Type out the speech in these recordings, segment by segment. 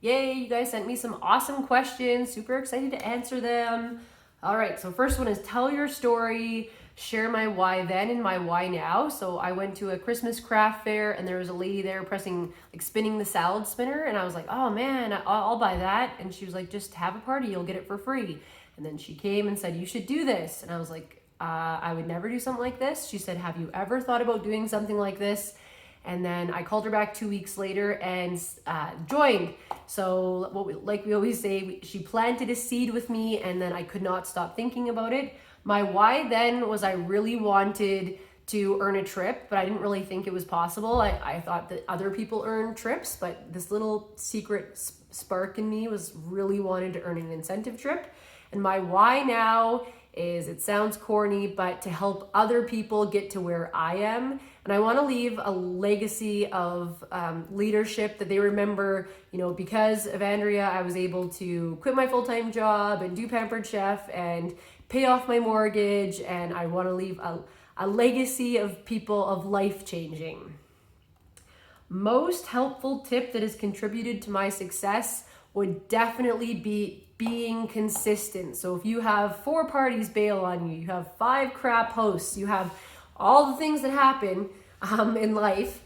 Yay, you guys sent me some awesome questions. Super excited to answer them. All right, so first one is tell your story, share my why then and my why now. So I went to a Christmas craft fair and there was a lady there spinning the salad spinner. And I was like, oh man, I'll buy that. And she was like, just have a party, you'll get it for free. And then she came and said, you should do this. And I was like, I would never do something like this. She said, have you ever thought about doing something like this? And then I called her back 2 weeks later and joined. So like we always say, she planted a seed with me and then I could not stop thinking about it. My why then was I really wanted to earn a trip, but I didn't really think it was possible. I thought that other people earn trips, but this little secret spark in me was really wanted to earn an incentive trip. And my why now is, it sounds corny, but to help other people get to where I am. And I want to leave a legacy of leadership that they remember, because of Andrea, I was able to quit my full-time job and do Pampered Chef and pay off my mortgage. And I want to leave a legacy of people of life changing. Most helpful tip that has contributed to my success would definitely be being consistent. So if you have 4 parties bail on you, you have 5 crap hosts, you have all the things that happen in life,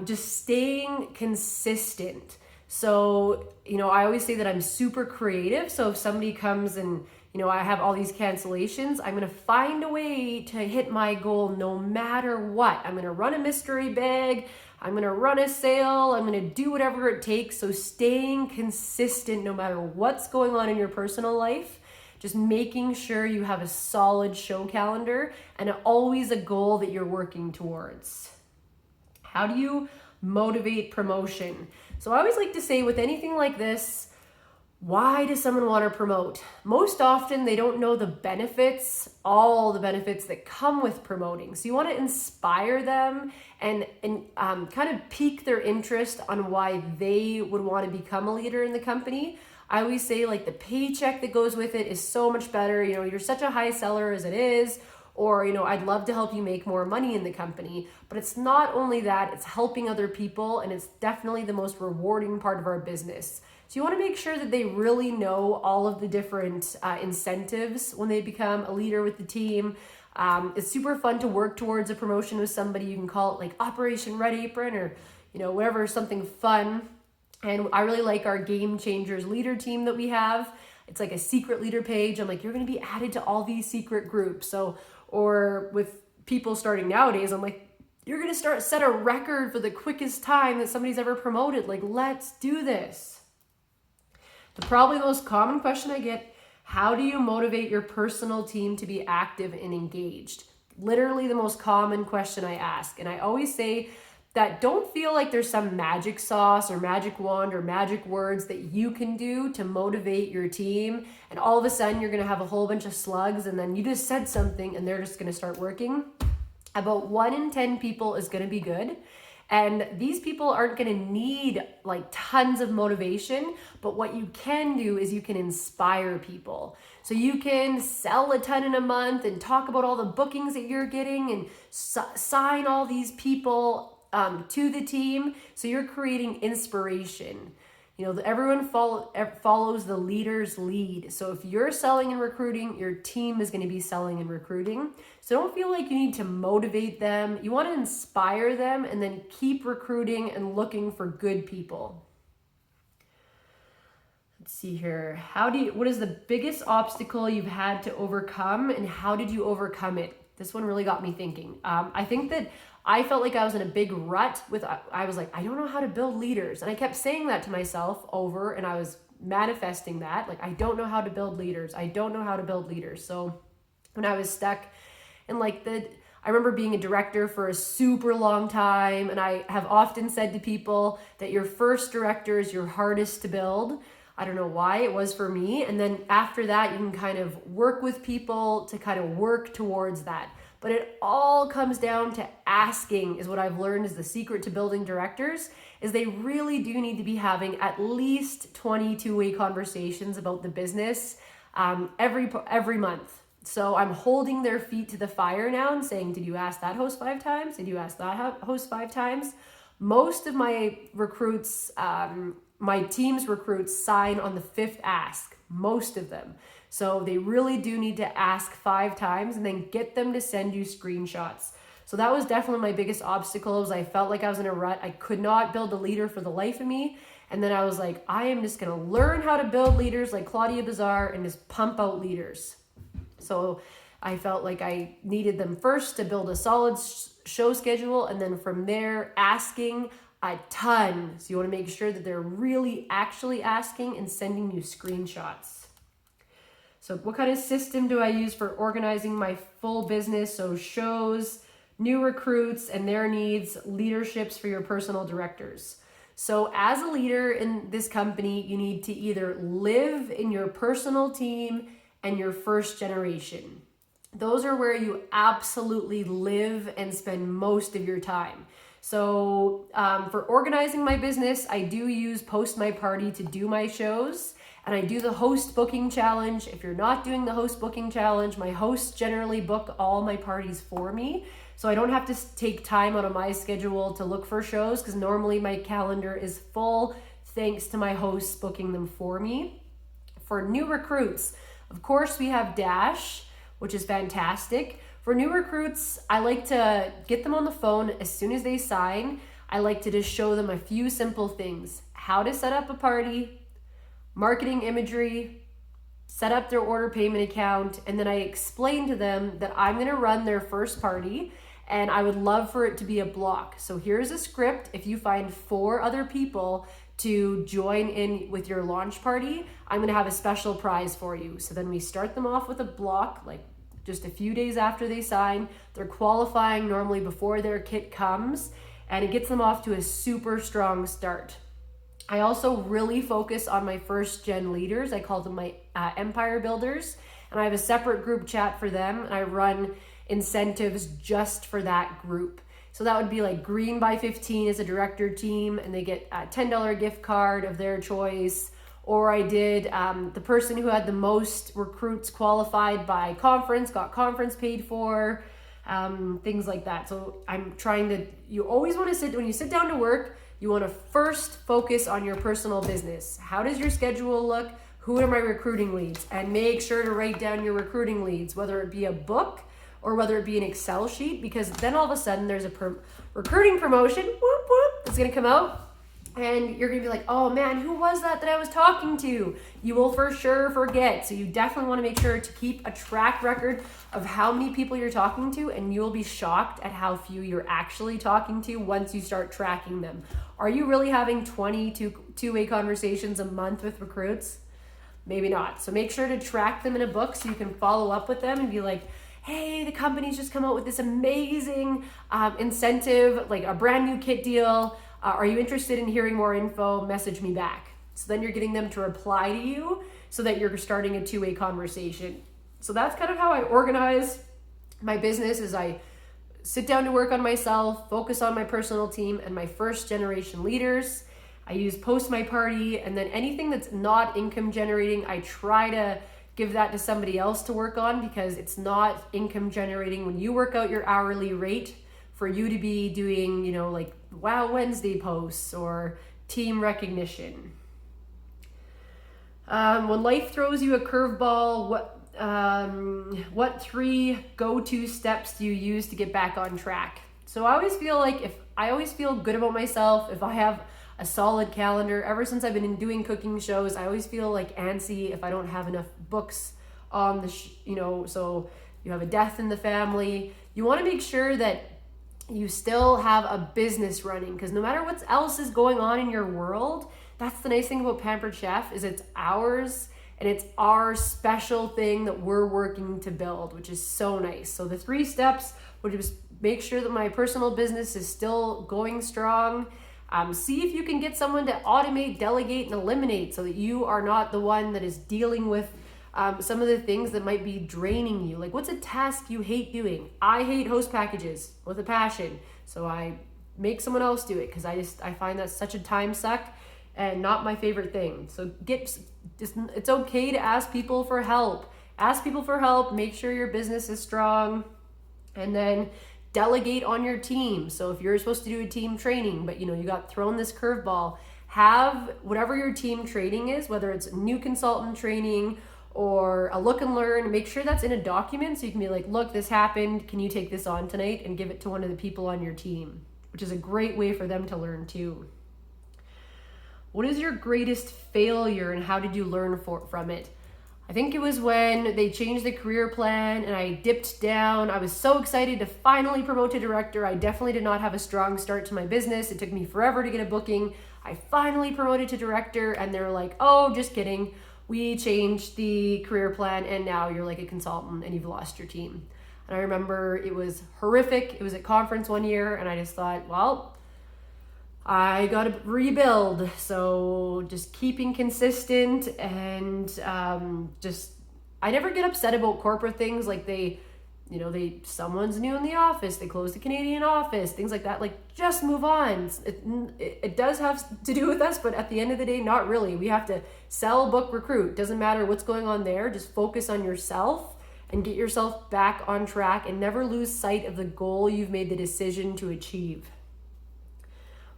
just staying consistent. So, I always say that I'm super creative. So if somebody comes and, I have all these cancellations, I'm going to find a way to hit my goal no matter what. I'm going to run a mystery bag. I'm going to run a sale. I'm going to do whatever it takes. So staying consistent no matter what's going on in your personal life, just making sure you have a solid show calendar and always a goal that you're working towards. How do you motivate promotion? So I always like to say with anything like this, why does someone want to promote? Most often they don't know the benefits, all the benefits that come with promoting. So you want to inspire them and kind of pique their interest on why they would want to become a leader in the company. I always say the paycheck that goes with it is so much better. You're such a high seller as it is, or, I'd love to help you make more money in the company. But it's not only that, it's helping other people, and it's definitely the most rewarding part of our business. So you want to make sure that they really know all of the different incentives when they become a leader with the team. It's super fun to work towards a promotion with somebody. You can call it Operation Red Apron or, whatever, something fun. And I really like our Game Changers leader team that we have. It's like a secret leader page. I'm like, you're going to be added to all these secret groups. So, or with people starting nowadays, I'm like, you're going to set a record for the quickest time that somebody's ever promoted. Let's do this. Probably the most common question I get, how do you motivate your personal team to be active and engaged? Literally the most common question I ask. And I always say that don't feel like there's some magic sauce or magic wand or magic words that you can do to motivate your team. And all of a sudden you're going to have a whole bunch of slugs and then you just said something and they're just going to start working. About 1 in 10 people is going to be good. And these people aren't going to need tons of motivation, but what you can do is you can inspire people. So you can sell a ton in a month and talk about all the bookings that you're getting and sign all these people to the team. So you're creating inspiration. Everyone follows the leader's lead. So if you're selling and recruiting, your team is going to be selling and recruiting. So don't feel like you need to motivate them. You want to inspire them and then keep recruiting and looking for good people. Let's see here. What is the biggest obstacle you've had to overcome and how did you overcome it? This one really got me thinking. I think that I felt like I was in a big rut I was like, I don't know how to build leaders. And I kept saying that to myself over and I was manifesting that. I don't know how to build leaders. I don't know how to build leaders. So when I was stuck in I remember being a director for a super long time. And I have often said to people that your first director is your hardest to build. I don't know why, it was for me. And then after that, you can kind of work with people to kind of work towards that. But it all comes down to asking, is what I've learned is the secret to building directors, is they really do need to be having at least 20 two-way conversations about the business every month. So I'm holding their feet to the fire now and saying, did you ask that host 5 times? Did you ask that host 5 times? Most of my recruits my team's recruits sign on the 5th ask, most of them. So they really do need to ask 5 times and then get them to send you screenshots. So that was definitely my biggest obstacle. Was I felt like I was in a rut. I could not build a leader for the life of me. And then I was like, I am just going to learn how to build leaders like Claudia Bazaar and just pump out leaders. So I felt like I needed them first to build a solid show schedule. And then from there, asking a ton. So you want to make sure that they're really actually asking and sending you screenshots. So what kind of system do I use for organizing my full business? So shows, new recruits and their needs, leaderships for your personal directors. So as a leader in this company, you need to either live in your personal team and your first generation. Those are where you absolutely live and spend most of your time. So for organizing my business, I do use Post My Party to do my shows. And I do the host booking challenge. If you're not doing the host booking challenge, my hosts generally book all my parties for me. So I don't have to take time out of my schedule to look for shows because normally my calendar is full thanks to my hosts booking them for me. For new recruits, of course, we have Dash, which is fantastic. For new recruits, I like to get them on the phone as soon as they sign. I like to just show them a few simple things. How to set up a party, marketing imagery, set up their order payment account, and then I explain to them that I'm going to run their first party and I would love for it to be a block. So here's a script. If you find 4 other people to join in with your launch party, I'm going to have a special prize for you. So then we start them off with a block, like just a few days after they sign. They're qualifying normally before their kit comes, and it gets them off to a super strong start. I also really focus on my first gen leaders. I call them my empire builders, and I have a separate group chat for them, and I run incentives just for that group. So that would be like Green by 15 is a director team, and they get a $10 gift card of their choice. Or I did the person who had the most recruits qualified by conference, got conference paid for, things like that. So I'm trying to, you always want to when you sit down to work, you want to first focus on your personal business. How does your schedule look? Who are my recruiting leads? And make sure to write down your recruiting leads, whether it be a book or whether it be an Excel sheet, because then all of a sudden there's a recruiting promotion, whoop, whoop, that's going to come out. And you're going to be like, oh man, who was that I was talking to? You will for sure forget. So you definitely want to make sure to keep a track record of how many people you're talking to, and you'll be shocked at how few you're actually talking to once you start tracking them. Are you really having 20 two-way conversations a month with recruits? Maybe not. So make sure to track them in a book so you can follow up with them and be like, hey, the company's just come out with this amazing incentive, like a brand new kit deal. Are you interested in hearing more info? Message me back. So then you're getting them to reply to you so that you're starting a two-way conversation. So that's kind of how I organize my business. Is I sit down to work on myself, focus on my personal team and my first generation leaders. I use Post My Party, and then anything that's not income generating, I try to give that to somebody else to work on, because it's not income generating when you work out your hourly rate for you to be doing, like Wow Wednesday posts or team recognition. When life throws you a curveball, what 3 go-to steps do you use to get back on track? So I always feel good about myself if I have a solid calendar. Ever since I've been doing cooking shows, I always feel like antsy if I don't have enough books on the, so you have a death in the family. You want to make sure that you still have a business running, because no matter what else is going on in your world, that's the nice thing about Pampered Chef, is it's ours and it's our special thing that we're working to build, which is so nice. So the 3 steps would just make sure that my personal business is still going strong. See if you can get someone to automate, delegate, and eliminate so that you are not the one that is dealing with some of the things that might be draining you. Like, what's a task you hate doing? I hate host packages with a passion. So I make someone else do it because I find that such a time suck and not my favorite thing. So it's okay to ask people for help. Ask people for help, make sure your business is strong, and then delegate on your team. So if you're supposed to do a team training, but you got thrown this curveball, have whatever your team training is, whether it's new consultant training or a look and learn, make sure that's in a document so you can be like, look, this happened, can you take this on tonight, and give it to one of the people on your team, which is a great way for them to learn too. What is your greatest failure and how did you learn from it? I think it was when they changed the career plan and I dipped down. I was so excited to finally promote to director. I definitely did not have a strong start to my business. It took me forever to get a booking. I finally promoted to director and they're like, oh, just kidding. We changed the career plan and now you're like a consultant and you've lost your team. And I remember it was horrific. It was at conference one year and I just thought, well, I got to rebuild. So just keeping consistent and I never get upset about corporate things like someone's new in the office, they closed the Canadian office, things like that. Like, just move on. It does have to do with us, but at the end of the day, not really. We have to sell, book, recruit. Doesn't matter what's going on there. Just focus on yourself and get yourself back on track and never lose sight of the goal you've made the decision to achieve.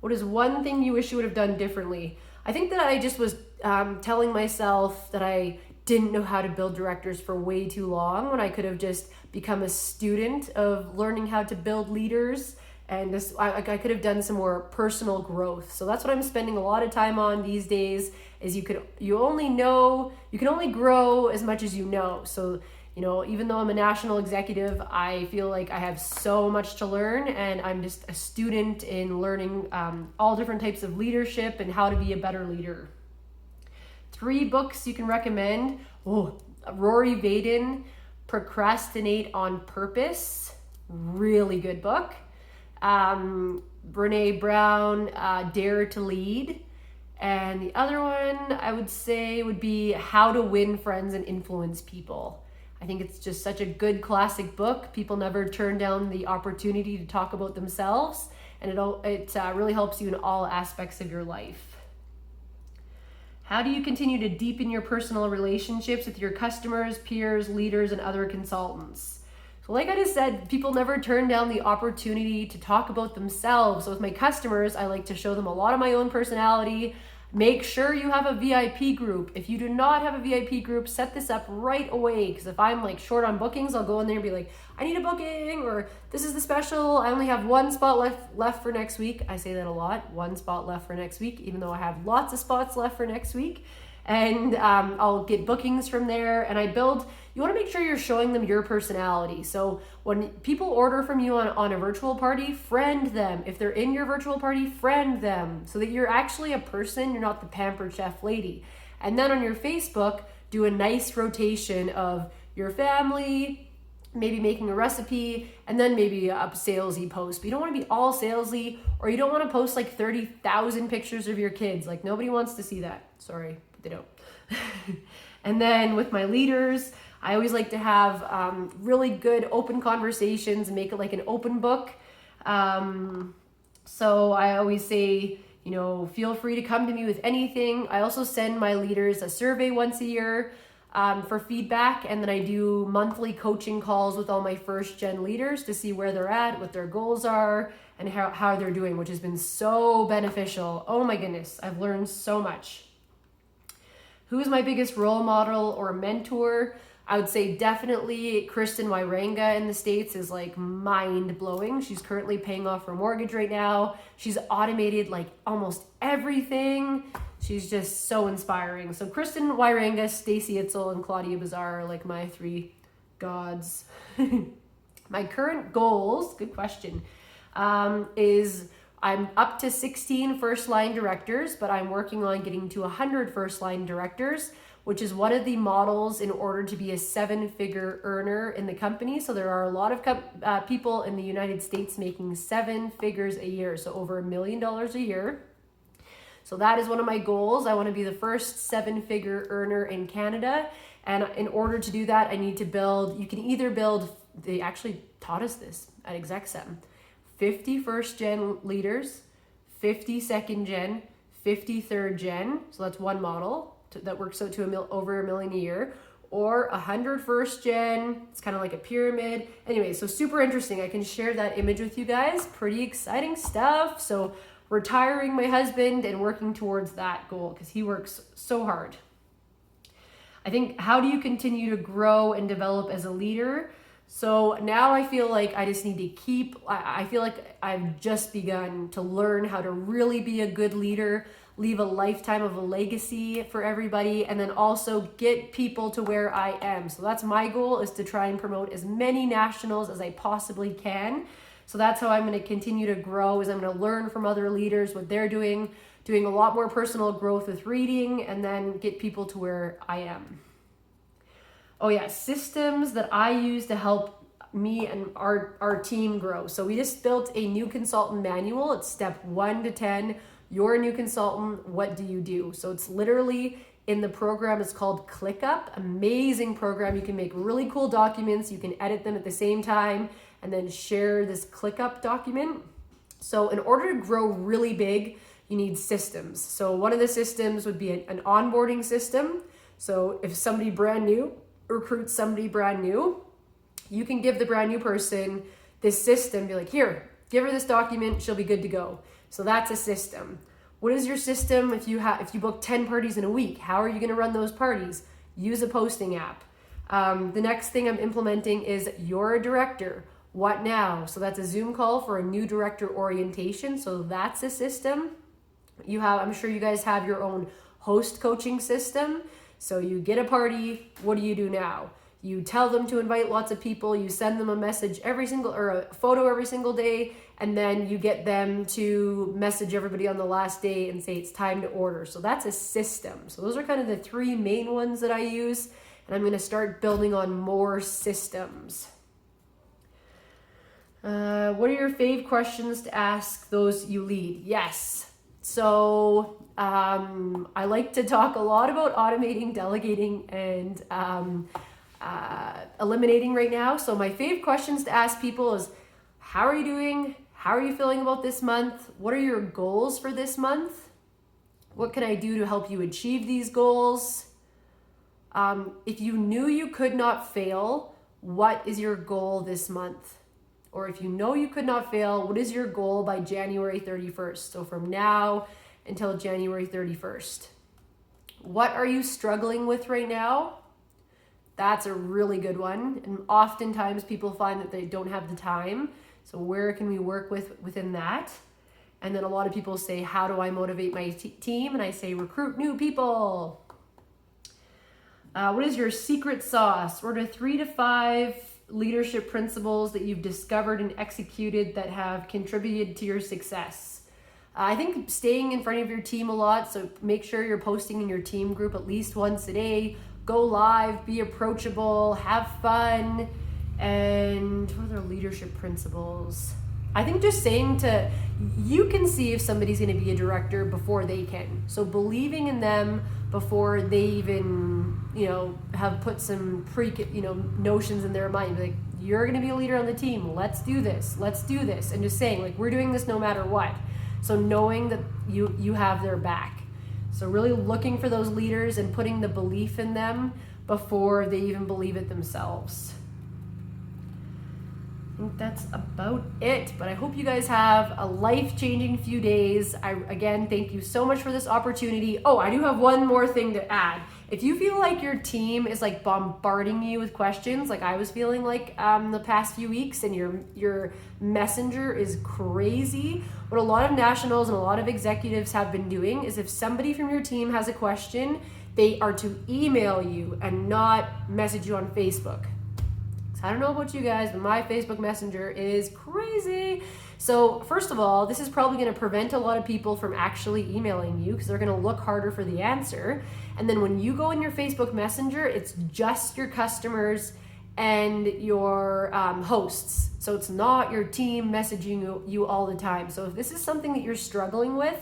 What is one thing you wish you would have done differently? I think that I just was telling myself that I didn't know how to build directors for way too long when I could have just become a student of learning how to build leaders. And I could have done some more personal growth. So that's what I'm spending a lot of time on these days is you can only grow as much as you know. So even though I'm a national executive, I feel like I have so much to learn and I'm just a student in learning all different types of leadership and how to be a better leader. 3 books you can recommend. Rory Vaden, Procrastinate on Purpose. Really good book. Brene Brown, Dare to Lead. And the other one I would say would be How to Win Friends and Influence People. I think it's just such a good classic book. People never turn down the opportunity to talk about themselves, and it really helps you in all aspects of your life. How do you continue to deepen your personal relationships with your customers, peers, leaders, and other consultants? So like I just said, people never turn down the opportunity to talk about themselves. So with my customers, I like to show them a lot of my own personality. Make sure you have a VIP group. If you do not have a VIP group, set this up right away. Because if I'm short on bookings, I'll go in there and be like, I need a booking, or this is the special. I only have 1 spot left for next week. I say that a lot, 1 spot left for next week, even though I have lots of spots left for next week. And I'll get bookings from there. And you want to make sure you're showing them your personality. So when people order from you on a virtual party, friend them. If they're in your virtual party, friend them so that you're actually a person. You're not the pampered chef lady. And then on your Facebook, do a nice rotation of your family, maybe making a recipe, and then maybe a salesy post. But you don't want to be all salesy, or you don't want to post 30,000 pictures of your kids. Nobody wants to see that. Sorry, but they don't. And then with my leaders, I always like to have really good open conversations and make it like an open book. So I always say, feel free to come to me with anything. I also send my leaders a survey once a year for feedback. And then I do monthly coaching calls with all my first gen leaders to see where they're at, what their goals are, and how they're doing, which has been so beneficial. Oh my goodness, I've learned so much. Who is my biggest role model or mentor? I would say definitely Kristen Wyranga in the States is mind-blowing. She's currently paying off her mortgage right now. She's automated almost everything. She's just so inspiring. So Kristen Wyranga, Stacey Itzel, and Claudia Bazar are my 3 gods. My current goals, good question, is I'm up to 16 first-line directors, but I'm working on getting to 100 first-line directors, which is one of the models in order to be a 7-figure earner in the company. So there are a lot of people in the United States making 7 figures a year, so over $1 million a year. So that is one of my goals. I want to be the first 7-figure earner in Canada. And in order to do that, I need to you can either build, they actually taught us this at ExecSem, 50 first gen leaders, 50 second gen, 50 third gen. So that's one model that works out to over $1 million a year, or 100 first gen. It's kind of like a pyramid. Anyway, so super interesting. I can share that image with you guys. Pretty exciting stuff. So retiring my husband and working towards that goal because he works so hard. I think, how do you continue to grow and develop as a leader? So now I feel like I just need to I feel like I've just begun to learn how to really be a good leader, leave a lifetime of a legacy for everybody, and then also get people to where I am. So that's my goal, is to try and promote as many nationals as I possibly can. So that's how I'm going to continue to grow, is I'm going to learn from other leaders what they're doing a lot more personal growth with reading, and then get people to where I am. Oh yeah, systems that I use to help me and our team grow. So we just built a new consultant manual. It's step 1 to 10. You're a new consultant. What do you do? So it's literally in the program. It's called ClickUp. Amazing program. You can make really cool documents. You can edit them at the same time and then share this ClickUp document. So in order to grow really big, you need systems. So one of the systems would be an onboarding system. So if somebody brand new recruits somebody brand new, you can give the brand new person this system, be like, here, give her this document, she'll be good to go. So that's a system. What is your system if you book 10 parties in a week? How are you going to run those parties? Use a posting app. The next thing I'm implementing is you're a director. What now? So that's a Zoom call for a new director orientation. So that's a system. I'm sure you guys have your own host coaching system. So you get a party, what do you do now? You tell them to invite lots of people, you send them a message or a photo every single day, and then you get them to message everybody on the last day and say it's time to order. So that's a system. So those are kind of the 3 main ones that I use, and I'm going to start building on more systems. What are your fave questions to ask those you lead? Yes. So I like to talk a lot about automating, delegating, and eliminating right now. So my fave questions to ask people is, how are you doing? How are you feeling about this month? What are your goals for this month? What can I do to help you achieve these goals? If you knew you could not fail, what is your goal this month? Or if you know you could not fail, what is your goal by January 31st? So from now until January 31st. What are you struggling with right now? That's a really good one. And oftentimes people find that they don't have the time. So where can we work within that? And then a lot of people say, how do I motivate my team? And I say, recruit new people. What is your secret sauce? What are 3 to 5 leadership principles that you've discovered and executed that have contributed to your success? I think staying in front of your team a lot. So make sure you're posting in your team group at least once a day. Go live, be approachable, have fun. And what are leadership principles? I think just saying you can see if somebody's going to be a director before they can. So believing in them before they even, have put some notions in their mind. Like, you're going to be a leader on the team. Let's do this. Let's do this. And just saying, like, we're doing this no matter what. So knowing that you have their back. So really looking for those leaders and putting the belief in them before they even believe it themselves. I think that's about it, but I hope you guys have a life-changing few days. Again, thank you so much for this opportunity. Oh, I do have one more thing to add. If you feel like your team is like bombarding you with questions, like I was feeling like the past few weeks, and your messenger is crazy, what a lot of nationals and a lot of executives have been doing is if somebody from your team has a question, they are to email you and not message you on Facebook. I don't know about you guys, but my Facebook Messenger is crazy. So first of all, this is probably going to prevent a lot of people from actually emailing you because they're going to look harder for the answer. And then when you go in your Facebook Messenger, it's just your customers and your hosts. So it's not your team messaging you all the time. So if this is something that you're struggling with,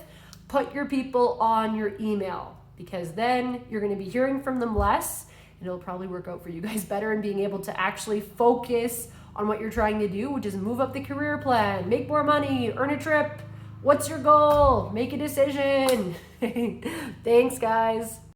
put your people on your email, because then you're going to be hearing from them less. And it'll probably work out for you guys better in being able to actually focus on what you're trying to do, which is move up the career plan, make more money, earn a trip. What's your goal? Make a decision. Thanks, guys.